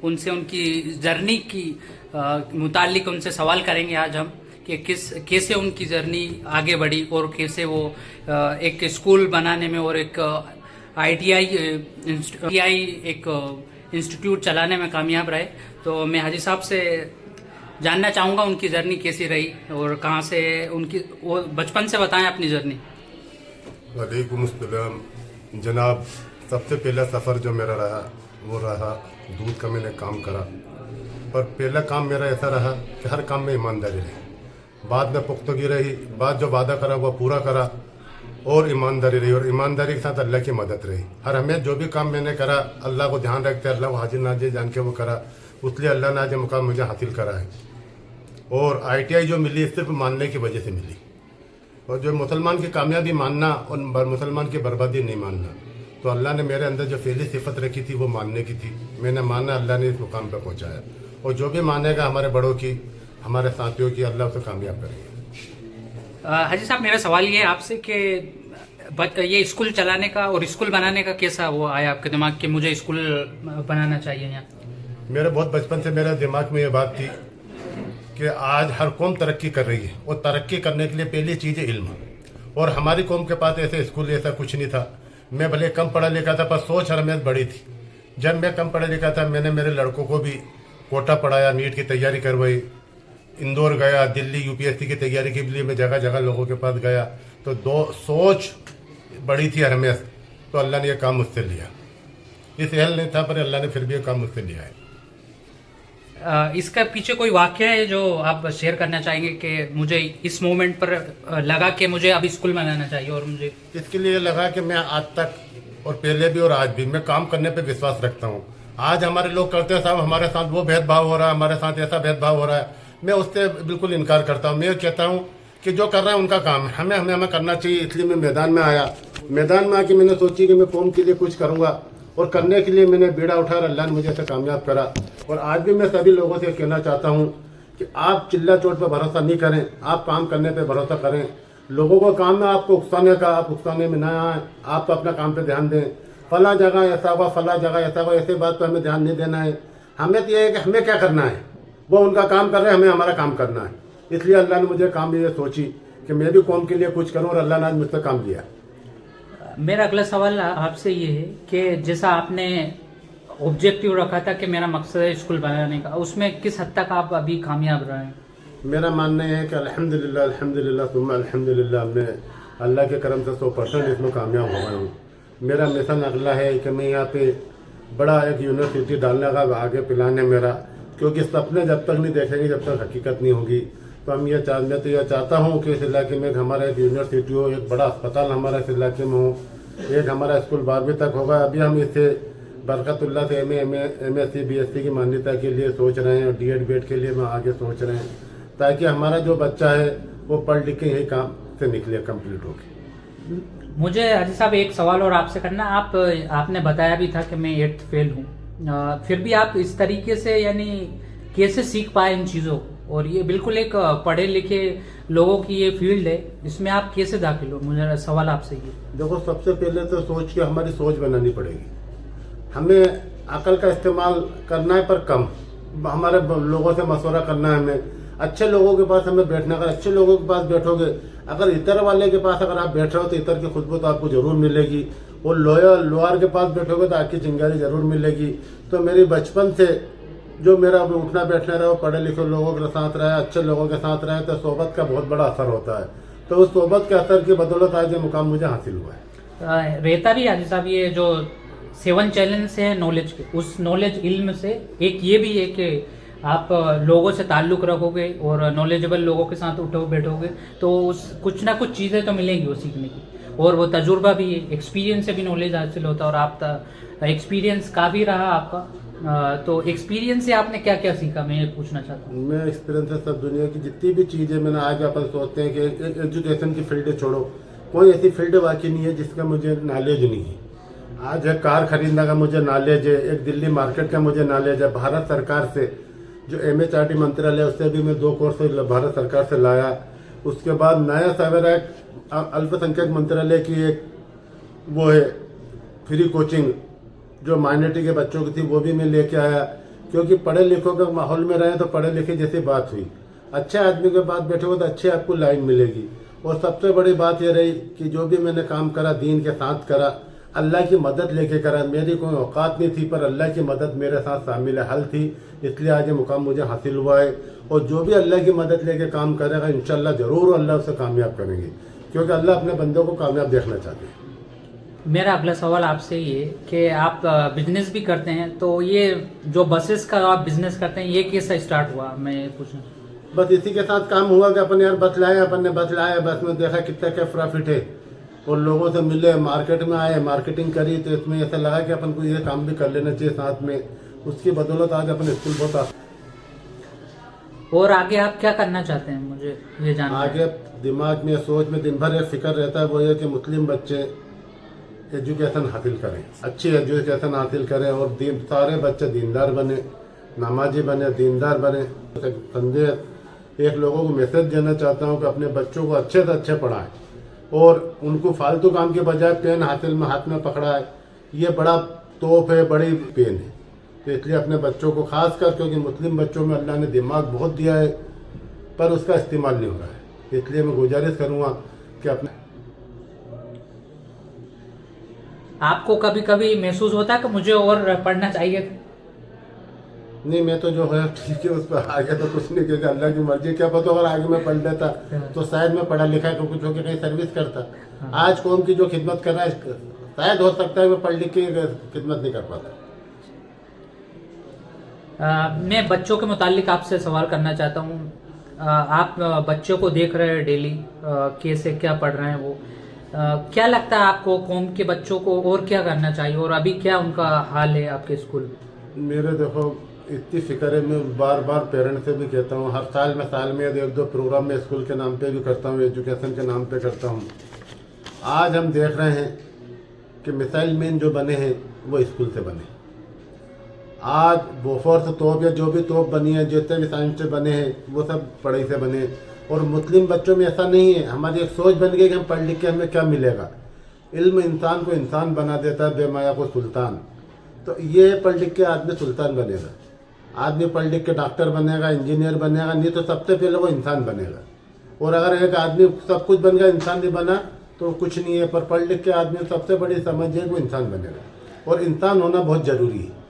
उनसे उनकी जर्नी की मुतालिक उनसे सवाल करेंगे आज हम कि कैसे उनकी जर्नी आगे बढ़ी और कैसे वो एक स्कूल बनाने में और एक आईटीआई एक इंस्टीट्यूट चलाने में कामयाब रहे। तो मैं हाजी साहब से जानना चाहूँगा उनकी जर्नी कैसी रही और कहाँ से उनकी वो बचपन से बताएं अपनी जर्नी। वालेकुम अस्सलाम जनाब। सबसे पहला सफ़र जो मेरा रहा वो रहा दूध का। मैंने काम करा, पर पहला काम मेरा ऐसा रहा कि हर काम में ईमानदारी रही, बाद में पुख्तगी रही, बाद जो वादा करा वो पूरा करा और ईमानदारी रही, और ईमानदारी के साथ अल्लाह की मदद रही। हर हमें जो भी काम मैंने करा अल्लाह को ध्यान रखते अल्लाह को हाजिर नाजिर जान के वो करा, उसलिए अल्लाह ने आज मुकाम मुझे हासिल करा है। और आईटीआई जो मिली सिर्फ मानने की वजह से मिली, और जो मुसलमान की कामयाबी मानना और मुसलमान की बर्बादी नहीं मानना। तो अल्लाह ने मेरे अंदर जो पहली सिफत रखी थी वो मानने की थी, मैंने माना, अल्लाह ने इस मुकाम पर पहुंचाया। और जो भी मानेगा हमारे बड़ों की, हमारे साथियों की, अल्लाह उसे कामयाब करेगा। हाजी साहब, मेरा सवाल ये है आपसे कि ये स्कूल चलाने का और स्कूल बनाने का कैसा वो आया आपके दिमाग कि मुझे स्कूल बनाना चाहिए यहाँ? मेरे बहुत बचपन से मेरे दिमाग में ये बात थी कि आज हर कौम तरक्की कर रही है और तरक्की करने के लिए पहली चीज़ है इल्म। और हमारी कौम के पास ऐसे स्कूल ऐसा कुछ नहीं था। मैं भले कम पढ़ा लिखा था पर सोच हर हमें बड़ी थी। जब मैं कम पढ़ा लिखा था मैंने मेरे लड़कों को भी कोटा पढ़ाया, नीट की तैयारी करवाई, इंदौर गया, दिल्ली यूपीएससी की तैयारी के लिए मैं जगह जगह लोगों के पास गया। तो सोच बड़ी थी हर हमें, तो अल्लाह ने यह काम मुझसे लिया। इस अहल नहीं था पर अल्लाह ने फिर भी यह काम मुझसे लिया है। इसका पीछे कोई वाकया है जो आप शेयर करना चाहेंगे कि मुझे इस मोमेंट पर लगा कि मुझे अब स्कूल बनाना चाहिए? और मुझे इसके लिए लगा कि मैं आज तक और पहले भी और आज भी मैं काम करने पे विश्वास रखता हूँ। आज हमारे लोग करते हैं साहब हमारे साथ वो भेदभाव हो रहा है, हमारे साथ ऐसा भेदभाव हो रहा है, मैं उससे बिल्कुल इनकार करता हूँ। मैं कहता हूँ कि जो कर रहा है उनका काम है, हमें करना चाहिए। इसलिए मैं मैदान में आया। मैदान में आके मैंने सोची कि मैं कौम के लिए कुछ करूँगा, और करने के लिए मैंने बीड़ा उठाया, अल्लाह ने मुझे ऐसे कामयाब करा। और आज भी मैं सभी लोगों से कहना चाहता हूँ कि आप चिल्ला चोट पर भरोसा नहीं करें, आप काम करने पर भरोसा करें। लोगों को काम में आपको उकसाने का, आप उकसाने में ना आए, आप तो अपना काम पे ध्यान दें। फला जगह ऐसा हुआ, फला जगह ऐसा हुआ, ऐसे बात पर हमें ध्यान नहीं देना है। हमें तो ये है कि हमें क्या करना है, वो उनका काम कर रहे हैं, हमें हमारा काम करना है। इसलिए अल्लाह ने मुझे काम ये सोची कि मैं भी कौम के लिए कुछ करूँ, और अल्लाह ने आज मुझसे काम लिया। मेरा अगला सवाल आपसे ये है कि जैसा आपने ऑब्जेक्टिव रखा था कि मेरा मकसद है स्कूल बनाने का, उसमें किस हद तक आप अभी कामयाब रहे हैं? मेरा मानना है कि अल्हम्दुलिल्लाह अल्हम्दुलिल्लाह सुम्मा अल्हम्दुलिल्लाह मैं अल्लाह के करम से 100% इसमें कामयाब हो गया हूँ। मेरा मिशन अगला है कि मैं यहाँ पे बड़ा एक यूनिवर्सिटी डालने का आगे प्लान है मेरा, क्योंकि सपने जब तक नहीं देखेंगे जब तक हकीकत नहीं होगी। तो मैं तो यह चाहता हूँ कि इस इलाके में हमारा एक यूनिवर्सिटी हो, एक बड़ा अस्पताल हमारा इस इलाके में हो, एक हमारा स्कूल 12वीं तक होगा। अभी हम इसे बरकतुल्लाह से एमएससी बीएससी की मान्यता के लिए सोच रहे हैं, और डीएड बीएड के लिए हम आगे सोच रहे हैं, ताकि हमारा जो बच्चा है वो पढ़ लिख के यही काम से निकले, कंप्लीट हो गए। मुझे हाजी साहब एक सवाल और आपसे करना। आपने बताया भी था कि मैं 8th फेल हूँ, फिर भी आप इस तरीके से यानी कैसे सीख पाए इन चीज़ों को? और ये बिल्कुल एक पढ़े लिखे लोगों की ये फील्ड है, इसमें आप कैसे दाखिल हो? मुझे सवाल आपसे ये। देखो, सबसे पहले तो सोच के हमारी सोच बनानी पड़ेगी। हमें अकल का इस्तेमाल करना है पर कम, हमारे लोगों से मशवरा करना है। हमें अच्छे लोगों के पास हमें बैठना, अगर अच्छे लोगों के पास बैठोगे, अगर इतर वाले के पास अगर आप बैठ रहे हो तो इतर की खुशबू तो आपको जरूर मिलेगी, और लोहार के पास बैठोगे तो आपकी चिंगारी जरूर मिलेगी। तो मेरी बचपन से जो मेरा उठना बैठना रहा, वो पढ़े लिखे लोगों के साथ रहा, अच्छे लोगों के साथ रहा, तो सोबत का बहुत बड़ा असर होता है। तो उस सोबत के असर की बदौलत आज ये मुकाम मुझे हासिल हुआ है। रहता भी हाजी साहब ये जो 7 चैलेंज है नॉलेज के, उस नॉलेज इल्म से एक ये भी है कि आप लोगों से ताल्लुक़ रखोगे और नॉलेजेबल लोगों के साथ उठो बैठोगे तो कुछ ना कुछ चीज़ें तो मिलेंगी वो सीखने की, और वो तजुर्बा भी, एक्सपीरियंस से भी नॉलेज हासिल होता है। और आप एक्सपीरियंस काफ़ी रहा आपका, तो एक्सपीरियंस से आपने क्या क्या सीखा, मैं ये पूछना चाहता हूँ। मैं एक्सपीरियंस से सब दुनिया की जितनी भी चीज़ें मैंने आज अपन सोचते हैं कि एजुकेशन की फील्ड छोड़ो, कोई ऐसी फील्ड बाकी नहीं है जिसका मुझे नॉलेज नहीं है। आज है कार खरीदने का मुझे नॉलेज है, एक दिल्ली मार्केट का मुझे नॉलेज है। भारत सरकार से जो MHRD मंत्रालय उससे भी मैं 2 कोर्स भारत सरकार से लाया। उसके बाद नया सवेरा अल्पसंख्यक मंत्रालय की एक वो है फ्री कोचिंग जो माइनॉरिटी के बच्चों की थी, वो भी मैं लेके आया। क्योंकि पढ़े लिखों के माहौल में रहे तो पढ़े लिखे जैसी बात हुई, अच्छे आदमी के पास बैठे हो तो अच्छे आपको लाइन मिलेगी। और सबसे बड़ी बात यह रही कि जो भी मैंने काम करा दीन के साथ करा, अल्लाह की मदद लेके करा। मेरी कोई औकात नहीं थी पर अल्लाह की मदद मेरे साथ शामिल हल थी, इसलिए आज ये मुकाम मुझे हासिल हुआ है। और जो भी अल्लाह की मदद लेके काम करेगा इंशाल्लाह ज़रूर अल्लाह उसे कामयाब करेंगे, क्योंकि अल्लाह अपने बंदों को कामयाब देखना चाहते हैं। मेरा अगला सवाल आपसे ये कि आप बिजनेस भी करते हैं, तो ये जो बसेस का आप बिजनेस करते हैं ये कैसा स्टार्ट हुआ, मैं पूछूं? बस इसी के साथ काम हुआ कि अपन यार बस लाए, अपन ने बस लाया, बस में देखा कितना क्या प्रॉफिट है और लोगों से मिले, मार्केट में आए, मार्केटिंग करी, तो इसमें ऐसा लगा कि अपन को ये काम भी कर लेना चाहिए साथ में। उसकी बदौलत आज अपन स्कूल बहुत। और आगे आप क्या करना चाहते हैं, मुझे ये जानना है। आगे दिमाग में सोच में दिन भर एक फिक्र रहता है, वो ये कि मुस्लिम बच्चे एजुकेशन हासिल करें, अच्छी एजुकेशन हासिल करें और सारे बच्चे दीनदार बने, नमाजी बने, दीनदार बने। संदेश एक लोगों को मैसेज देना चाहता हूँ कि अपने बच्चों को अच्छे से अच्छे पढ़ाएं और उनको फालतू काम के बजाय पेन हाथ में पकड़ाए। ये बड़ा तोहफ है, बड़ी पेन है, तो इसलिए अपने बच्चों को खास कर, क्योंकि मुस्लिम बच्चों में अल्लाह ने दिमाग बहुत दिया है पर उसका इस्तेमाल नहीं हो रहा है, इसलिए मैं गुजारिश करूँगा कि अपने। आपको कभी कभी महसूस होता है कि मुझे और पढ़ना चाहिए? नहीं, मैं तो जो है ठीक है, उस पर आगे तो कुछ नहीं, क्योंकि अल्लाह की मर्जी। क्या पता अगर आगे मैं पढ़ लेता तो शायद मैं पढ़ा लिखा तो कुछ होकर कहीं सर्विस करता। आज कौम की जो खिदमत कर रहा है, शायद हो सकता है मैं पढ़ लिख के खिदमत नहीं कर पाता। मैं बच्चों के मुतालिक आपसे सवाल करना चाहता हूँ। आप बच्चों को देख रहे हैं डेली, कैसे क्या पढ़ रहे हैं वो, क्या लगता है आपको कौम के बच्चों को और क्या करना चाहिए और अभी क्या उनका हाल है आपके स्कूल में? मेरे देखो इतनी फिक्र है, मैं बार बार पेरेंट्स से भी कहता हूँ, हर साल में एक दो प्रोग्राम में स्कूल के नाम पे भी करता हूँ, एजुकेशन के नाम पे करता हूँ। आज हम देख रहे हैं कि मिसाइल मैन जो बने हैं वो स्कूल से बने। आज बोफोर्स तोप या जो भी तोप बनी है, जितने भी साइंस से बने हैं वो सब पढ़ाई से बने। और मुस्लिम बच्चों में ऐसा नहीं है, हमारी एक सोच बन गई कि हम पढ़ लिख के हमें क्या मिलेगा। इल्म इंसान को इंसान बना देता है, बेमाया को सुल्तान। तो ये पढ़ लिख के आदमी सुल्तान बनेगा, आदमी पढ़ लिख के डॉक्टर बनेगा, इंजीनियर बनेगा, नहीं तो सबसे पहले वो इंसान बनेगा। और अगर एक आदमी सब कुछ बन गया, इंसान नहीं बना तो कुछ नहीं है। पर पढ़ लिख के आदमी सबसे बड़ी समझ है वो इंसान बनेगा, और इंसान होना बहुत जरूरी है।